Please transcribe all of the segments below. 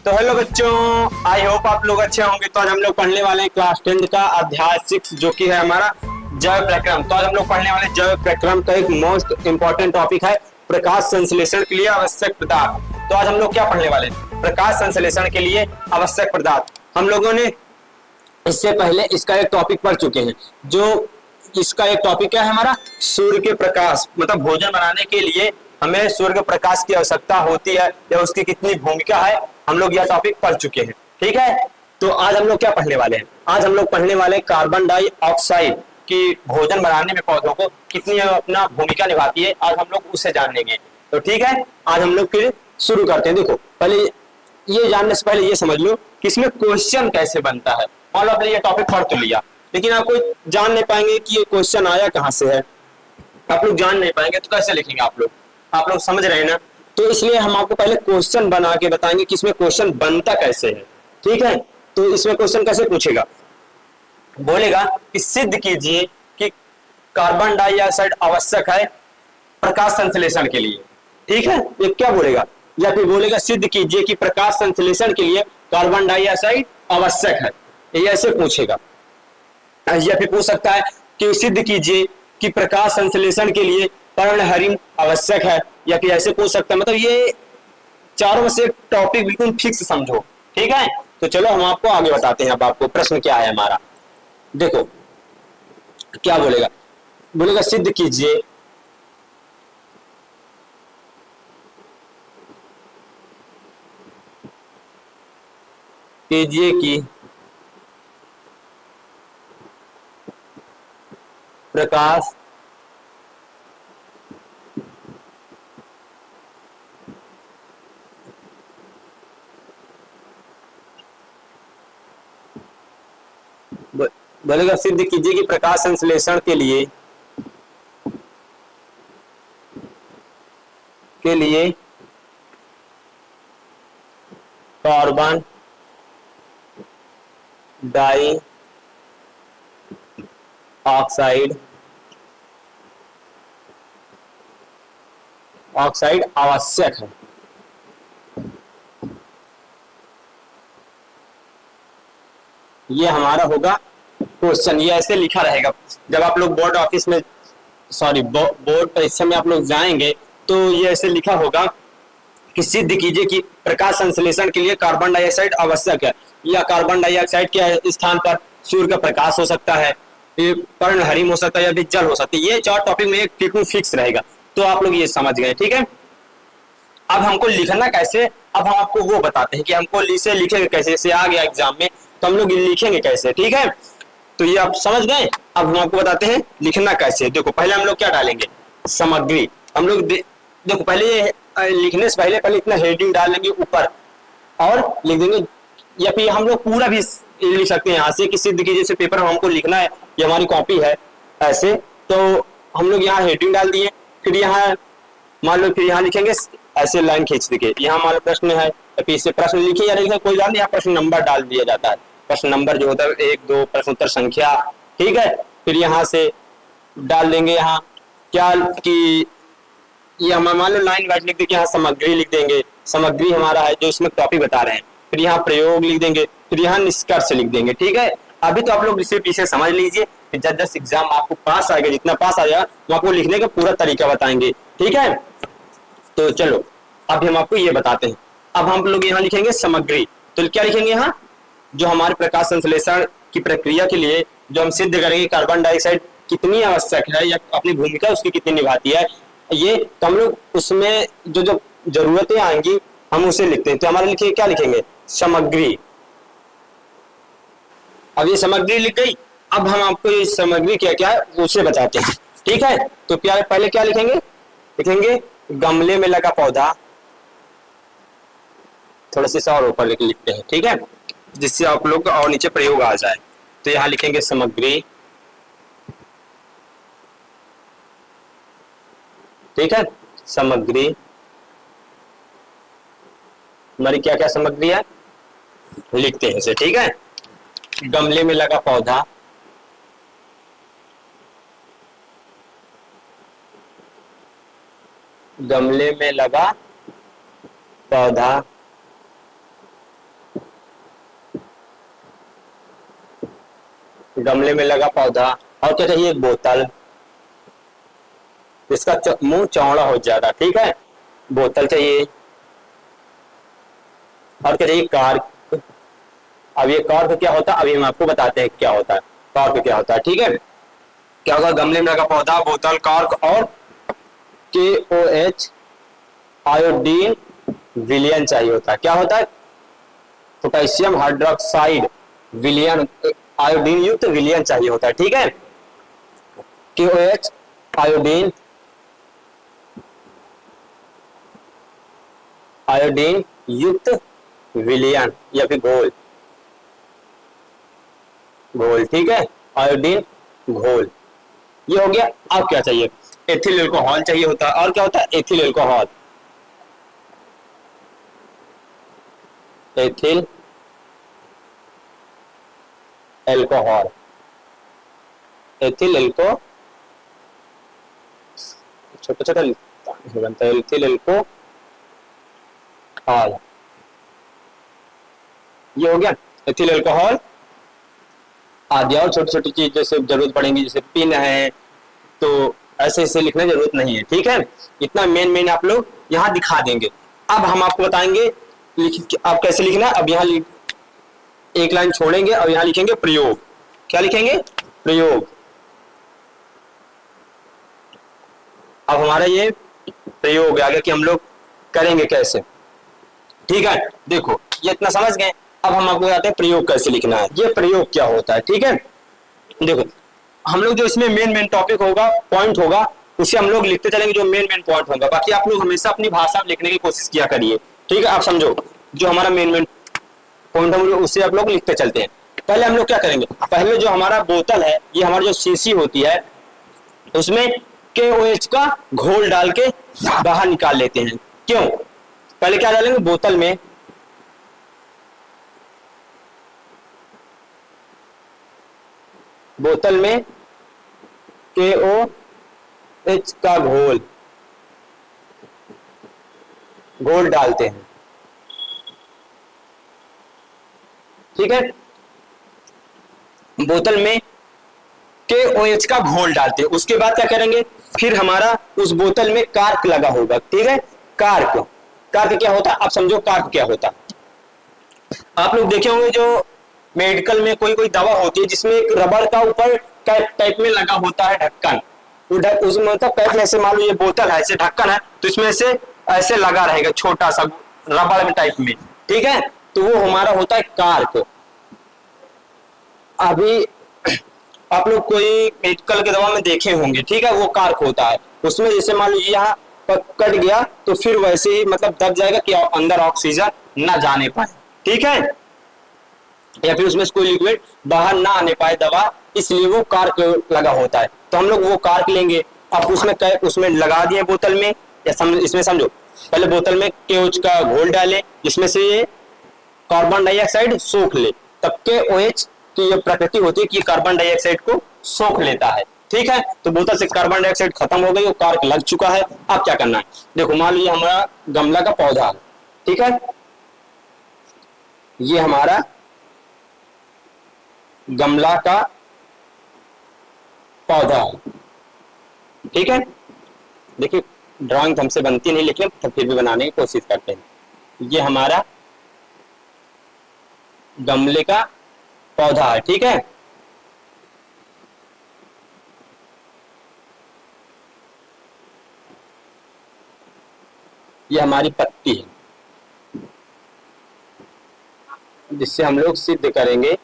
तो हेलो बच्चों, I hope आप लोग अच्छे होंगे। तो आज हम लोग पढ़ने वाले हैं क्लास 10 का अध्याय 6 जो कि है हमारा जैव प्रक्रम। तो आज हम लोग पढ़ने वाले जैव प्रक्रम का एक मोस्ट इंपॉर्टेंट टॉपिक है प्रकाश संश्लेषण के लिए आवश्यक पदार्थ। तो आज हम लोग क्या पढ़ने वाले हैं? प्रकाश संश्लेषण के लिए आवश्यक पदार्थ। हम लोगों ने इससे पहले इसका एक टॉपिक पढ़ चुके हैं। जो इसका एक टॉपिक क्या है हमारा, सूर्य के प्रकाश, मतलब भोजन बनाने के लिए हमें सूर्य के प्रकाश की आवश्यकता होती है या उसकी कितनी भूमिका है, हम लोग यह टॉपिक पढ़ चुके हैं। ठीक है, तो आज हम लोग क्या पढ़ने वाले हैं? आज हम लोग पढ़ने वाले हैं कार्बन डाइऑक्साइड की भोजन बनाने में पौधों को कितनी अपना भूमिका निभाती है। आज हम लोग उसे जानेंगे। तो ठीक है, आज हम लोग फिर शुरू करते हैं। देखो, पहले ये जानने से पहले ये समझ लो कि इसमें क्वेश्चन कैसे बनता है। मान लो आपने ये टॉपिक पढ़ तो लिया, लेकिन आप कोई जान नहीं पाएंगे कि ये क्वेश्चन आया कहां से है। आप लोग जान नहीं पाएंगे तो कैसे लिखेंगे आप लोग? आप लोग समझ रहे हैं ना? तो इसलिए हम आपको पहले क्वेश्चन बना के बताएंगे कि इसमें क्वेश्चन बनता कैसे है। ठीक है, तो इसमें क्वेश्चन कैसे पूछेगा, बोलेगा कि सिद्ध कीजिए कि कार्बन डाइऑक्साइड आवश्यक है प्रकाश संश्लेषण के लिए। ठीक है, ये क्या बोलेगा? या फिर बोलेगा सिद्ध कीजिए कि प्रकाश संश्लेषण के लिए कार्बन डाइऑक्साइड आवश्यक है। ये ऐसे पूछेगा। या फिर पूछ सकता है कि सिद्ध कीजिए कि प्रकाश संश्लेषण के लिए पर्णहरिम आवश्यक है। या फिर ऐसे पूछ सकता है। मतलब ये चारों में से टॉपिक बिल्कुल फिक्स समझो। ठीक है, तो चलो हम आपको आगे बताते हैं। अब आपको प्रश्न क्या है हमारा, देखो क्या बोलेगा। बोलेगा सिद्ध कीजिए कीजिए कि प्रकाश बोलेगा सिद्ध कीजिए कि प्रकाश संश्लेषण के लिए कार्बन डाई ऑक्साइड आवश्यक है। ये हमारा होगा क्वेश्चन। ये ऐसे लिखा रहेगा जब आप लोग बोर्ड ऑफिस में, सॉरी बोर्ड परीक्षा में आप लोग जाएंगे तो ये ऐसे लिखा होगा कि सिद्ध कीजिए कि प्रकाश संश्लेषण के लिए कार्बन डाइऑक्साइड आवश्यक है। या कार्बन डाइऑक्साइड के स्थान पर सूर्य का प्रकाश हो सकता है, पर्णहरिम हो सकता है, या फिर जल हो सकता है। ये चार टॉपिक में एक टिकू फिक्स रहेगा। तो आप लोग ये समझ गए। ठीक है, अब हमको लिखना कैसे, अब हम आपको वो बताते हैं कि हमको इसे लिखेंगे कैसे। जैसे आ गया एग्जाम में तो हम लोग लिखेंगे कैसे। ठीक है, तो ये आप समझ गए। अब हम आपको बताते हैं लिखना कैसे। देखो, पहले हम लोग क्या डालेंगे, सामग्री। हम लोग देखो पहले लिखने से पहले इतना हेडिंग डाल लेंगे ऊपर और लिख देंगे। या फिर हम लोग पूरा भी लिख सकते हैं यहाँ से कि सिद्ध कीजिए जैसे पेपर में हमको लिखना है, ये हमारी कॉपी है ऐसे। तो हम लोग यहाँ हेडिंग डाल दिए, फिर यहाँ मान लो, फिर यहाँ लिखेंगे ऐसे लाइन खींच के। यहाँ मान लो प्रश्न है, फिर इसे प्रश्न लिखिए या लिखे कोई बात नहीं, यहाँ प्रश्न नंबर डाल दिया जाता है। प्रश्न नंबर जो होता है 1 2 प्रश्नोत्तर संख्या। ठीक है, फिर यहाँ से डाल देंगे यहाँ क्या कि ये हम मान लो लाइन वाइज लिख देंगे। यहाँ सामग्री लिख देंगे, सामग्री हमारा है जो इसमें टॉपिक बता रहे हैं। फिर यहाँ प्रयोग लिख देंगे, फिर यहाँ निष्कर्ष लिख देंगे। ठीक है, अभी तो आप लोग इसे पीछे समझ लीजिए, जब जब एग्जाम आपको पास आएगा, जितना पास आ जाएगा वो आपको लिखने का पूरा तरीका बताएंगे। ठीक है, तो चलो अभी हम आपको ये बताते हैं। अब हम लोग यहाँ लिखेंगे सामग्री। तो क्या लिखेंगे यहाँ, जो हमारे प्रकाश संश्लेषण की प्रक्रिया के लिए जो हम सिद्ध करेंगे कार्बन डाइऑक्साइड कितनी आवश्यक है या अपनी भूमिका उसकी कितनी निभाती है, ये तो हम लोग उसमें जो जो जरूरतें आएंगी हम उसे लिखते हैं। तो हमारे लिखिए क्या लिखेंगे, सामग्री। अब ये सामग्री लिख गई। अब हम आपको ये सामग्री क्या क्या है उसे बताते हैं। ठीक है, तो क्या पहले क्या लिखेंगे, लिखेंगे गमले में लगा पौधा। थोड़ा सा और ऊपर लिखते हैं। ठीक है, जिससे आप लोग और नीचे प्रयोग आ जाए। तो यहाँ लिखेंगे सामग्री। ठीक है, सामग्री हमारी क्या क्या सामग्री है लिखते हैं इसे। ठीक है, गमले में लगा पौधा, गमले में लगा पौधा गमले में लगा पौधा। और क्या चाहिए? एक बोतल, इसका मुंह चौड़ा हो जाता, ठीक है, बोतल चाहिए। और क्या चाहिए? कार्क। अब ये कार्क क्या होता है, अभी हम आपको बताते हैं क्या होता है कार्क क्या होता है, ठीक है। क्या होगा? गमले में लगा पौधा, बोतल, कार्क और KOH आयोडीन विलियन चाहिए होता है। क्या होता है? पोटेशियम हाइड्रोक्साइड विलियन, आयोडीन युक्त विलियन चाहिए होता है, ठीक है। KOH आयोडीन, आयोडीन युक्त विलियन या फिर घोल, घोल, ठीक है, आयोडीन घोल। ये हो गया। अब क्या चाहिए? एथिल एल्कोहल चाहिए होता है। और क्या होता है? Ethyl alcohol, ethyl alcohol, ethyl alco, छोटा छोटा बनता है, एथिल एल्कोहल। ये हो गया एथिल एल्कोहल आदि। और छोटी छोटी चीज जैसे जरूरत पड़ेगी, जैसे पिन है, तो ऐसे ऐसे लिखने की जरूरत नहीं है, ठीक है। इतना मेन मेन आप लोग यहाँ दिखा देंगे। अब हम आपको बताएंगे आप कैसे लिखना है। अब यहाँ एक लाइन छोड़ेंगे और यहाँ लिखेंगे प्रयोग। क्या लिखेंगे? प्रयोग। अब हमारा ये प्रयोग आ गया कि हम लोग करेंगे कैसे, ठीक है। देखो ये इतना समझ गए। अब हम आपको बताते हैं प्रयोग कैसे लिखना है। ये प्रयोग क्या होता है, ठीक है। देखो हम लोग जो इसमें मेन मेन टॉपिक होगा, पॉइंट होगा, उसे हम लोग लिखते चलेंगे, जो मेन मेन पॉइंट होगा। बाकी आप लोग हमेशा अपनी भाषा में लिखने की कोशिश किया करिए, ठीक है। आप समझो जो हमारा मेन मेन पॉइंट होगा उससे आप लोग लिखते चलते हैं। पहले हम लोग क्या करेंगे? पहले जो हमारा बोतल है, ये हमारी जो शीशी होती है, उसमें KOH का घोल डाल के बाहर निकाल लेते हैं। क्यों? पहले क्या डालेंगे? बोतल में बोतल में KOH का घोल डालते हैं, ठीक है। बोतल में KOH का घोल डालते हैं। उसके बाद क्या करेंगे? फिर हमारा उस बोतल में कार्क लगा होगा, ठीक है। कार्क, कार्क क्या होता है? आप समझो कार्क क्या होता है। आप लोग देखे होंगे जो मेडिकल में कोई कोई दवा होती है जिसमें एक रबड़ का ऊपर कैप टाइप में लगा होता है ढक्कन, उसमें मतलब कैप में से मान लो ये बोतल है, ऐसे ढक्कन है, तो इसमें से ऐसे लगा रहेगा छोटा सा रबड़ में टाइप में, ठीक है। तो वो हमारा होता है कार्क। अभी आप लोग कोई मेडिकल के दवा में देखे होंगे, ठीक है, वो कार्क होता है। उसमें जैसे मान लीजिए यहाँ कट गया तो फिर वैसे ही मतलब दब जाएगा कि अंदर ऑक्सीजन ना जाने पाए, ठीक है, या फिर उसमें से कोई लिक्विड बाहर ना आने पाए दवा, इसलिए वो कार्क लगा होता है। तो हम लोग वो कार्क लेंगे। अब उसमें लगा दिए बोतल में, या इसमें समझो पहले बोतल में KOH का घोल डालें जिसमें से ये कार्बन डाइऑक्साइड सोख ले। तब KOH की ये प्रकृति होती है कि कार्बन डाइऑक्साइड को सोख लेता है, ठीक है। तो बोतल से कार्बन डाइऑक्साइड खत्म हो गई, वो कार्क लग चुका है। अब क्या करना है? देखो मान लीजिए हमारा गमला का पौधा है, ठीक है, ये हमारा गमला का पौधा है, ठीक है। देखिए ड्राइंग हमसे बनती नहीं, लेकिन फिर भी बनाने की कोशिश करते हैं। ये हमारा गमले का पौधा है, ठीक है। ये हमारी पत्ती है जिससे हम लोग सिद्ध करेंगे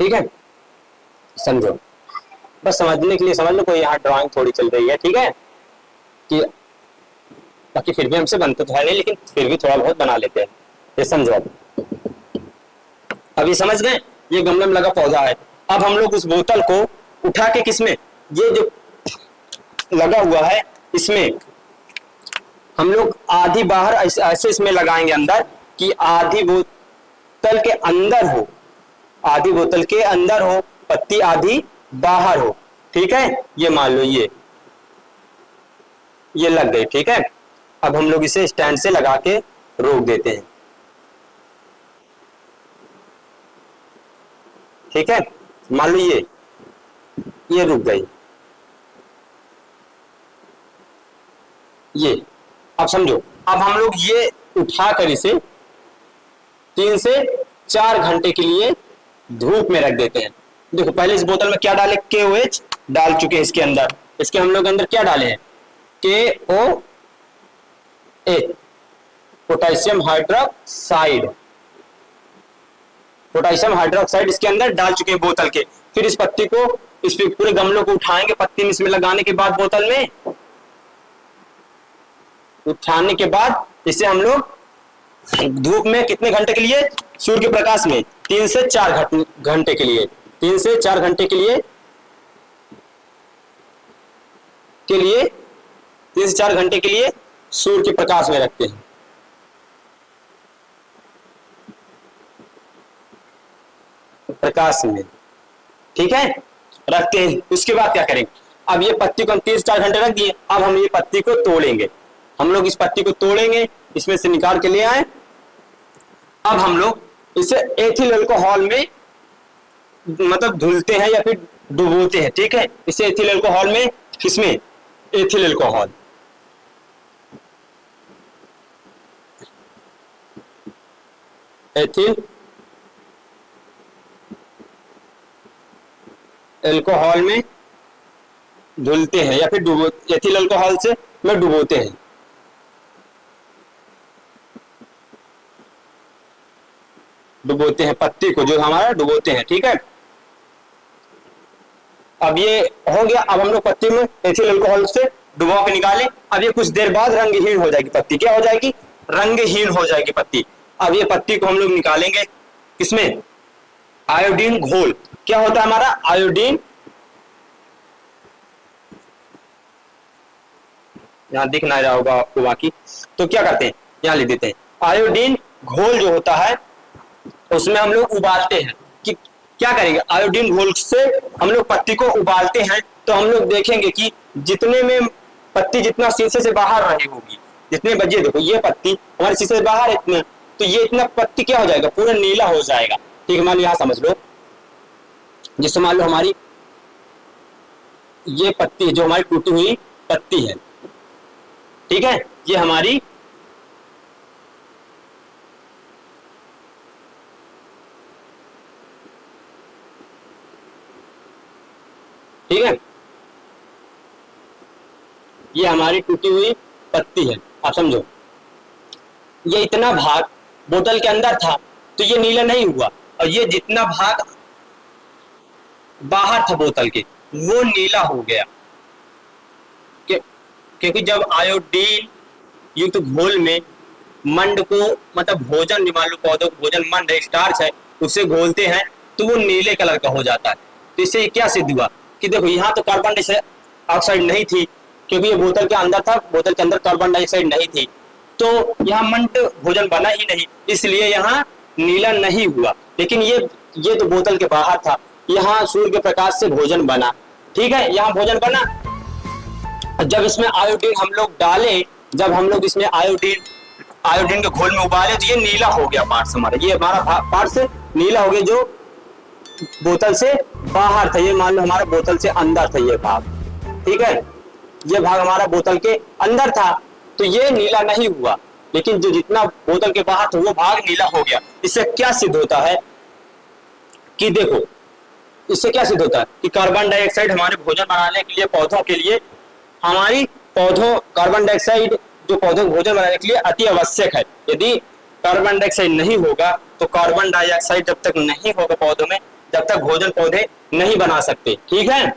ठीक है। समझो, बस समझने के लिए समझ लो, कोई यहाँ ड्राइंग थोड़ी चल रही है, ठीक है, कि बाकी फिर भी हमसे बनते तो है नहीं, लेकिन फिर भी थोड़ा बहुत बना लेते हैं। ये समझो। अब ये समझ गए, ये गमले में लगा पौधा है। अब हम लोग उस बोतल को उठा के किसमें, ये जो लगा हुआ है इसमें हम लोग आधी बाहर ऐसे इसमें लगाएंगे अंदर, कि आधी बोतल के अंदर हो, आधी बोतल के अंदर हो पत्ती, आधी बाहर हो, ठीक है। ये मान लो ये लग गई, ठीक है। अब हम लोग इसे स्टैंड से लगा के रोक देते हैं, ठीक है। मान लो ये रुक गई, ये। अब समझो, अब हम लोग ये उठाकर इसे 3 से 4 घंटे के लिए धूप में रख देते हैं। देखो पहले इस बोतल में क्या डाले, KOH डाल चुके हैं इसके अंदर। इसके हम लोग अंदर क्या डाले हैं, KOH, potassium hydroxide. Potassium hydroxide इसके अंदर डाल चुके हैं बोतल के। फिर इस पत्ती को, इस पूरे गमलों को उठाएंगे, पत्ती में इसमें लगाने के बाद, बोतल में उठाने के बाद इसे हम लोग धूप में कितने घंटे के लिए, सूर्य के प्रकाश में 3 से 4 घंटे के लिए, 3 से 4 घंटे के लिए 3 से 4 घंटे के लिए सूर्य के प्रकाश में रखते हैं। प्रकाश में, ठीक है, रखते हैं। उसके बाद क्या करेंगे, अब ये पत्ती को हम 3 से 4 घंटे रख दिए। अब हम ये पत्ती को तोड़ेंगे, हम लोग इस पत्ती को तोड़ेंगे, इसमें से निकाल के ले आए। अब हम लोग इसे एथिल अल्कोहल में मतलब धुलते हैं या फिर डुबोते हैं, ठीक है। इसे एथिल अल्कोहल में, किसमें, एथिल अल्कोहल, एथिल अल्कोहल में धुलते हैं या फिर एथिल अल्कोहल से में डुबोते हैं। डुबोते हैं पत्ती को, जो हमारा डुबोते हैं, ठीक है। अब ये हो गया। अब हम लोग पत्ती में एथिल अल्कोहल से डुबो के निकाले। अब ये कुछ देर बाद रंगहीन हो जाएगी पत्ती। क्या हो जाएगी, रंगहीन हो जाएगी पत्ती। अब ये पत्ती को हम लोग निकालेंगे, किसमें, आयोडीन घोल। क्या होता है हमारा, आयोडीन, यहां दिख ना रहा होगा आपको बाकी, तो क्या करते हैं, यहां लिख देते हैं। आयोडीन घोल जो होता है उसमें हम लोग उबालते हैं। कि क्या करेंगे, आयोडीन घोल से हम लोग पत्ती को उबालते हैं, तो हम लोग देखेंगे कि जितने में पत्ती जितना शीशे से बाहर रही होगी, जितने बजे, देखो ये पत्ती हमारे शीशे से बाहर इतना, तो ये इतना पत्ती क्या हो जाएगा, पूरा नीला हो जाएगा, ठीक है। मान लो यहां समझ लो, जिससे मान लो हमारी ये पत्ती जो हमारी टूटी हुई पत्ती है, ठीक है, ये हमारी ठीक है, ये हमारी टूटी हुई पत्ती है। आप समझो, ये इतना भाग बोतल के अंदर था तो ये नीला नहीं हुआ, और ये जितना भाग बाहर था बोतल के वो नीला हो गया। क्योंकि जब आयोडीन युक्त घोल में मंड को, मतलब भोजन, मान लो पौधों को भोजन मंड है, स्टार्च है, उसे घोलते हैं तो वो नीले कलर का हो जाता है। तो इससे क्या सिद्ध हुआ कि देखो यहाँ तो कार्बन डाइऑक्साइड नहीं थी, क्योंकि ये बोतल के अंदर था, बोतल के अंदर कार्बन डाइऑक्साइड नहीं थी, तो यहाँ मंड भोजन बना ही नहीं, इसलिए यहाँ नीला नहीं हुआ। लेकिन ये तो बोतल के बाहर था, यहाँ सूर्य के प्रकाश से भोजन बना, ठीक है, यहाँ भोजन बना। जब इसमें आयोडीन हम लोग डाले, जब हम लोग इसमें आयोडीन के घोल में उबाले, तो ये नीला हो गया पार्ट्स हमारा, ये हमारा पार्ट्स नीला हो गया जो बोतल से बाहर था। ये मान लो हमारा बोतल से अंदर था ये भाग, ठीक है, ये भाग हमारा बोतल के अंदर था, तो ये नीला नहीं हुआ। लेकिन जो जितना बोतल के बाहर था वो भाग नीला हो गया। इससे क्या सिद्ध होता है कि देखो, इससे क्या सिद्ध होता है कि कार्बन डाइऑक्साइड हमारे भोजन बनाने के लिए, पौधों के लिए, हमारी पौधों, कार्बन डाइऑक्साइड जो पौधों को भोजन बनाने के लिए अति आवश्यक है। यदि कार्बन डाइऑक्साइड नहीं होगा तो कार्बन डाइऑक्साइड जब तक नहीं होगा पौधों में, जब तक भोजन पौधे नहीं बना सकते, ठीक है।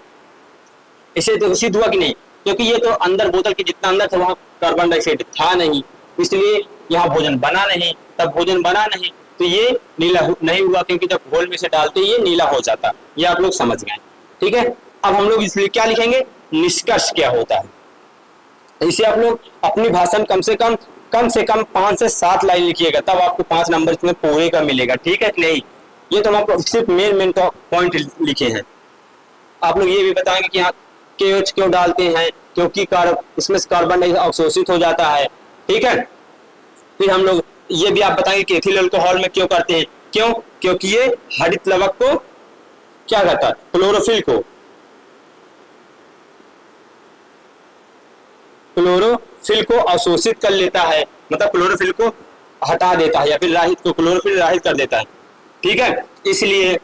इसे तो सिद्ध हुआ कि नहीं, क्योंकि ये तो अंदर बोतल के जितना अंदर था वहां कार्बन डाइऑक्साइड था नहीं, इसलिए यहाँ भोजन बना नहीं। तब भोजन बना नहीं तो ये नीला नहीं हुआ, क्योंकि जब घोल में से डालते ये नीला हो जाता। ये आप लोग समझ गए, ठीक है। अब हम लोग इसलिए क्या लिखेंगे, निष्कर्ष क्या होता है। इसे आप लोग अपनी भाषा में कम से कम 5 से 7 लाइन लिखिएगा, तब आपको 5 नंबर इसमें पूरे का मिलेगा, ठीक है। नहीं, ये तो हम आपको सिर्फ मेन पॉइंट लिखे हैं। आप लोग ये भी बताएंगे कि यहाँ KOH क्यों डालते हैं, क्योंकि इसमें कार्बन डाइऑक्साइड अवशोषित हो जाता है, ठीक है। फिर हम लोग ये भी आप बताएंगे कि एथिल अल्कोहल में क्यों करते हैं, क्यों, क्योंकि ये हरित लवक को क्या करता है, क्लोरोफिल को अवशोषित कर लेता है, मतलब क्लोरोफिल को हटा देता है या फिर क्लोरोफिल राहित कर देता है, ठीक है। इसलिए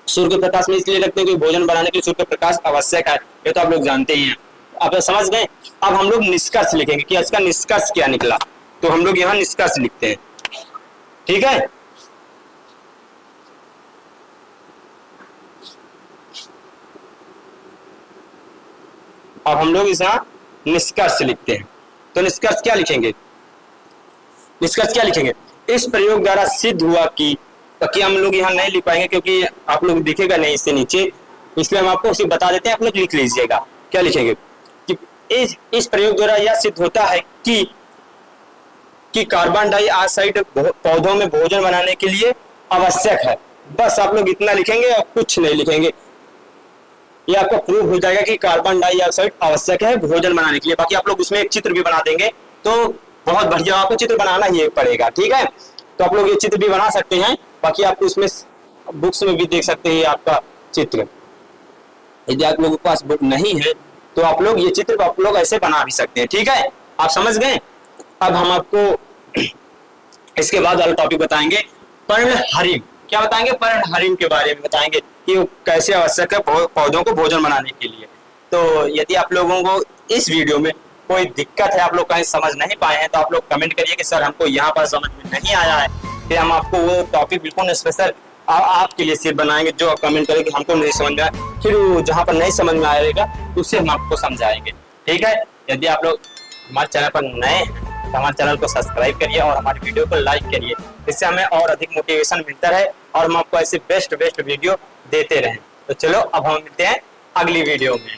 सूर्य के प्रकाश में इसलिए रखते हैं कि भोजन बनाने के लिए सूर्य का प्रकाश आवश्यक है, ये तो आप लोग जानते ही हैं। आप समझ गए। अब हम लोग निष्कर्ष लिखेंगे कि इसका निष्कर्ष क्या निकला, तो हम लोग यहाँ निष्कर्ष लिखते हैं, ठीक है। अब हम लोग यहाँ निष्कर्ष लिखते हैं, तो निष्कर्ष क्या लिखेंगे, निष्कर्ष क्या लिखेंगे, इस प्रयोग द्वारा सिद्ध हुआ कि हम लोग यहाँ नहीं लिख पाएंगे क्योंकि आप लोग दिखेगा नहीं इससे नीचे, इसलिए हम आपको उसे बता देते हैं, आप लोग लिख लीजिएगा। क्या लिखेंगे कि इस प्रयोग द्वारा यह सिद्ध होता है कि कार्बन डाइऑक्साइड पौधों में भोजन बनाने के लिए आवश्यक है। बस आप लोग इतना लिखेंगे और कुछ नहीं लिखेंगे, ये आपको प्रूव हो जाएगा कि कार्बन डाइऑक्साइड आवश्यक है भोजन बनाने के लिए। बाकी आप लोग उसमें एक चित्र भी बना देंगे तो बहुत बढ़िया, आपको चित्र बनाना ही पड़ेगा, ठीक है। तो आप लोग ये चित्र भी बना सकते हैं, बाकी आप उसमें बुक्स में भी देख सकते हैं आपका चित्र। यदि आप लोगों के पास बुक नहीं है तो आप लोग ये चित्र आप लोग ऐसे बना भी सकते हैं, ठीक है। आप समझ गए। अब हम आपको इसके बाद वाला टॉपिक बताएंगे, पर्णहरिम। क्या बताएंगे, पर्णहरिम के बारे में बताएंगे कि वो कैसे आवश्यक है पौधों को भोजन बनाने के लिए। तो यदि आप लोगों को इस वीडियो में कोई दिक्कत है, आप लोग कहीं समझ नहीं पाए हैं, तो आप लोग कमेंट करिए कि सर हमको यहाँ पर समझ में नहीं आया है, फिर हम आपको वो टॉपिक बिल्कुल स्पेशल आपके लिए सिर्फ बनाएंगे। जो कमेंट करेंगे हमको नहीं समझ में आया, फिर जहाँ पर नहीं समझ में आएगा उसे हम आपको समझाएंगे, ठीक है। यदि आप लोग हमारे चैनल पर नए हैं तो हमारे चैनल को सब्सक्राइब करिए और हमारे वीडियो को लाइक करिए, इससे हमें और अधिक मोटिवेशन मिलता है और हम आपको ऐसे बेस्ट वीडियो देते रहें। तो चलो अब हम मिलते हैं अगली वीडियो में।